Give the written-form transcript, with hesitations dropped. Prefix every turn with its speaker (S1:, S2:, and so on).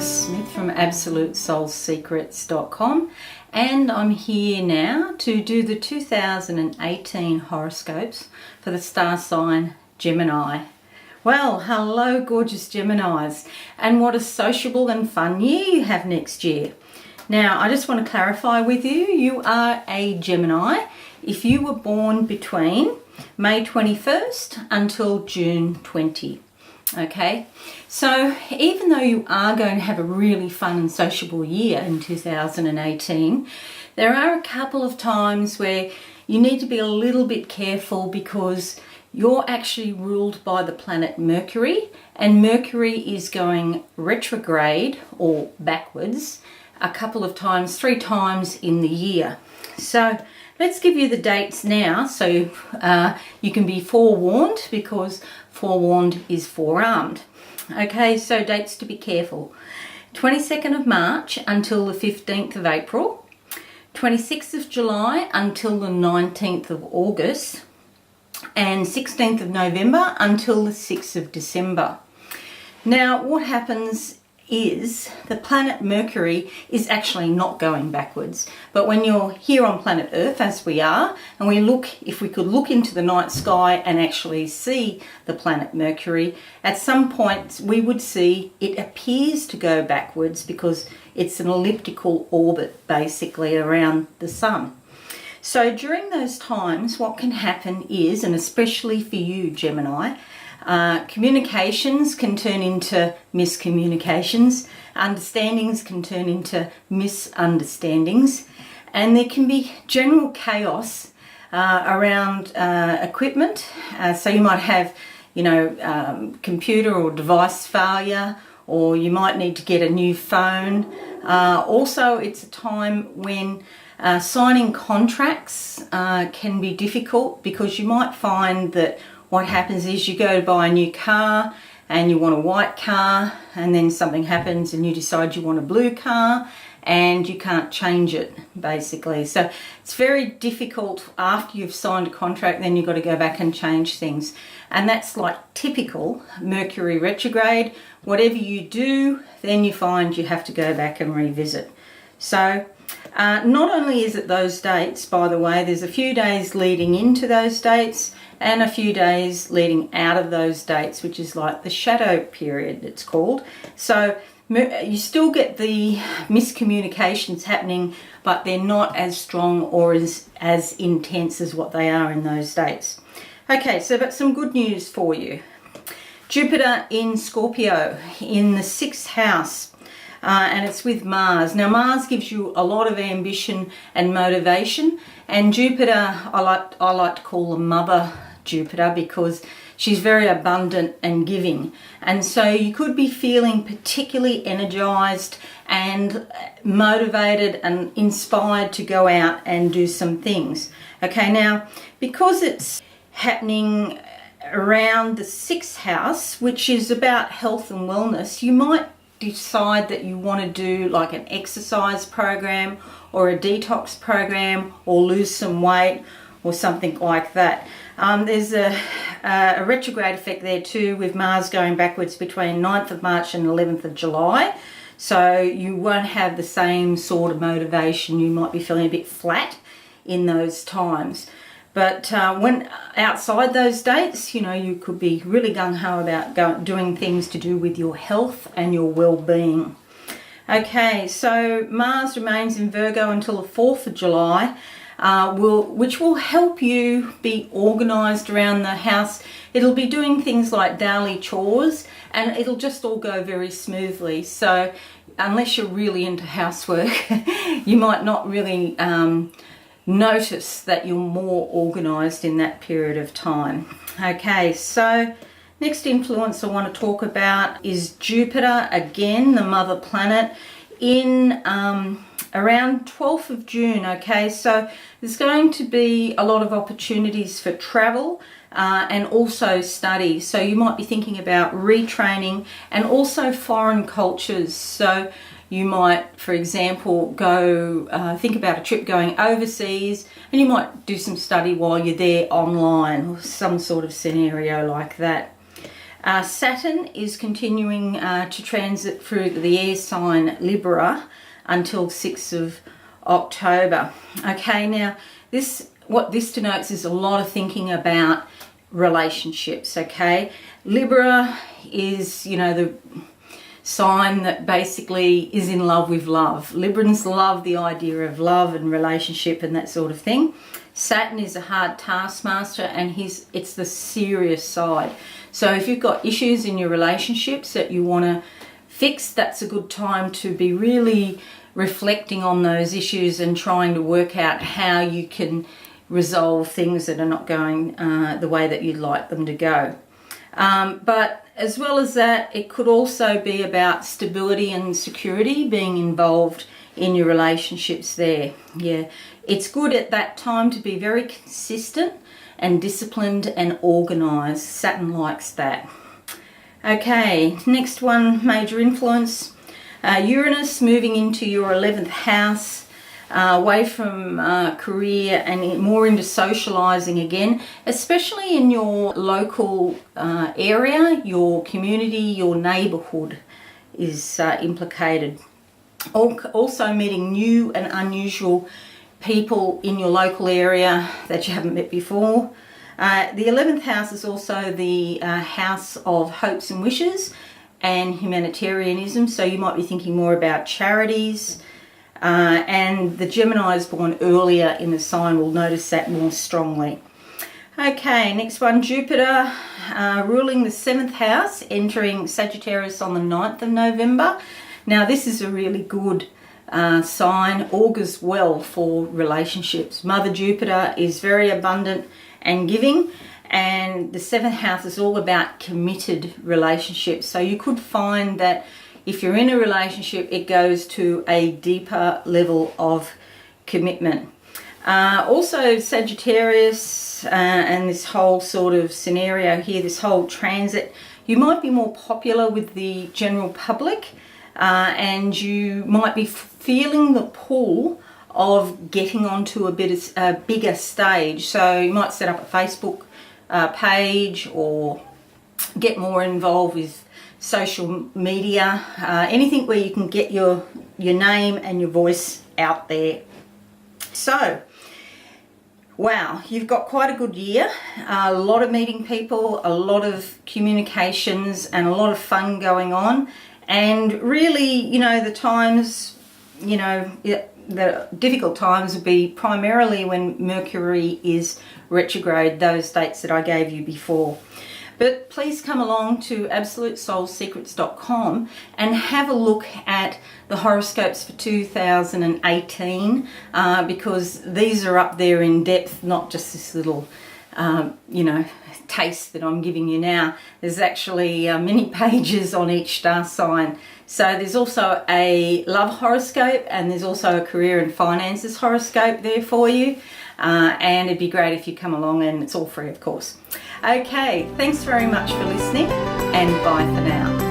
S1: Smith from AbsoluteSoulSecrets.com, and I'm here now to do the 2018 horoscopes for the star sign Gemini. Well, hello gorgeous Geminis, and what a sociable and fun year you have next year. Now, I just want to clarify with you, you are a Gemini if you were born between May 21st until June 20. Okay, so even though you are going to have a really fun and sociable year in 2018, there are a couple of times where you need to be a little bit careful because you're actually ruled by the planet Mercury, and Mercury is going retrograde or backwards a couple of times, 3 times in the year. So let's give you the dates now so you can be forewarned, because forewarned is forearmed. Okay, so dates to be careful. 22nd of March until the 15th of April. 26th of July until the 19th of August. And 16th of November until the 6th of December. Now, what happens is the planet Mercury is actually not going backwards, but when you're here on planet Earth, as we are, and if we could look into the night sky and actually see the planet Mercury, at some point we would see it appears to go backwards because it's an elliptical orbit basically around the sun. So during those times, what can happen is, and especially for you Gemini, communications can turn into miscommunications, understandings can turn into misunderstandings, and there can be general chaos around equipment. So you might have, computer or device failure, or you might need to get a new phone. Also, it's a time when signing contracts can be difficult, because you might find that what happens is you go to buy a new car and you want a white car, and then something happens and you decide you want a blue car and you can't change it basically. So it's very difficult after you've signed a contract, then you've got to go back and change things. And that's like typical Mercury retrograde. Whatever you do, then you find you have to go back and revisit. So not only is it those dates, by the way, there's a few days leading into those dates and a few days leading out of those dates, which is like the shadow period, it's called. So you still get the miscommunications happening, but they're not as strong or as intense as what they are in those dates. Okay, so but some good news for you. Jupiter in Scorpio in the 6th house. And it's with Mars. Now, Mars gives you a lot of ambition and motivation, and Jupiter, I like to call the mother Jupiter, because she's very abundant and giving. And so you could be feeling particularly energized and motivated and inspired to go out and do some things. Okay, now, because it's happening around the 6th house, which is about health and wellness, you might decide that you want to do like an exercise program or a detox program, or lose some weight or something like that. There's a retrograde effect there too, with Mars going backwards between 9th of March and 11th of July. So you won't have the same sort of motivation. You might be feeling a bit flat in those times. But when outside those dates, you could be really gung-ho about doing things to do with your health and your well-being. Okay, so Mars remains in Virgo until the 4th of July, which will help you be organised around the house. It'll be doing things like daily chores, and it'll just all go very smoothly. So unless you're really into housework, you might not really notice that you're more organised in that period of time. Okay, so next influence I want to talk about is Jupiter, again, the mother planet, in around 12th of June. Okay, so there's going to be a lot of opportunities for travel and also study. So you might be thinking about retraining, and also foreign cultures. So you might, for example, go think about a trip going overseas, and you might do some study while you're there online, or some sort of scenario like that. Saturn is continuing to transit through the air sign Libra until 6th of October. Okay, now what this denotes is a lot of thinking about relationships. Okay, Libra is, you know, the sign that basically is in love with love. Librans love the idea of love and relationship and that sort of thing. Saturn is a hard taskmaster, and it's the serious side. So if you've got issues in your relationships that you want to fix, that's a good time to be really reflecting on those issues and trying to work out how you can resolve things that are not going the way that you'd like them to go. But as well as that, it could also be about stability and security being involved in your relationships there. Yeah, it's good at that time to be very consistent and disciplined and organised. Saturn likes that. Okay, next one, major influence. Uranus moving into your 11th house, away from career and more into socialising again, especially in your local area, your community, your neighbourhood is implicated. Also meeting new and unusual people in your local area that you haven't met before. The 11th house is also the house of hopes and wishes and humanitarianism, so you might be thinking more about charities. And the Geminis born earlier in the sign will notice that more strongly. Okay, next one, Jupiter ruling the 7th house, entering Sagittarius on the 9th of November. Now this is a really good sign, augurs well for relationships. Mother Jupiter is very abundant and giving, and the 7th house is all about committed relationships. So you could find that if you're in a relationship, it goes to a deeper level of commitment. Also Sagittarius and this whole sort of scenario here, this whole transit, you might be more popular with the general public, and you might be feeling the pull of getting onto a bigger stage. So you might set up a Facebook page or get more involved with social media, anything where you can get your name and your voice out there. So, wow, you've got quite a good year. A lot of meeting people, a lot of communications, and a lot of fun going on. And really, you know, the times, you know, the difficult times would be primarily when Mercury is retrograde, those dates that I gave you before. But please come along to absolutesoulsecrets.com and have a look at the horoscopes for 2018, because these are up there in depth, not just this little, you know, taste that I'm giving you now. There's actually many pages on each star sign. So there's also a love horoscope, and there's also a career and finances horoscope there for you. And it'd be great if you come along, and it's all free, of course. Okay, thanks very much for listening, and bye for now.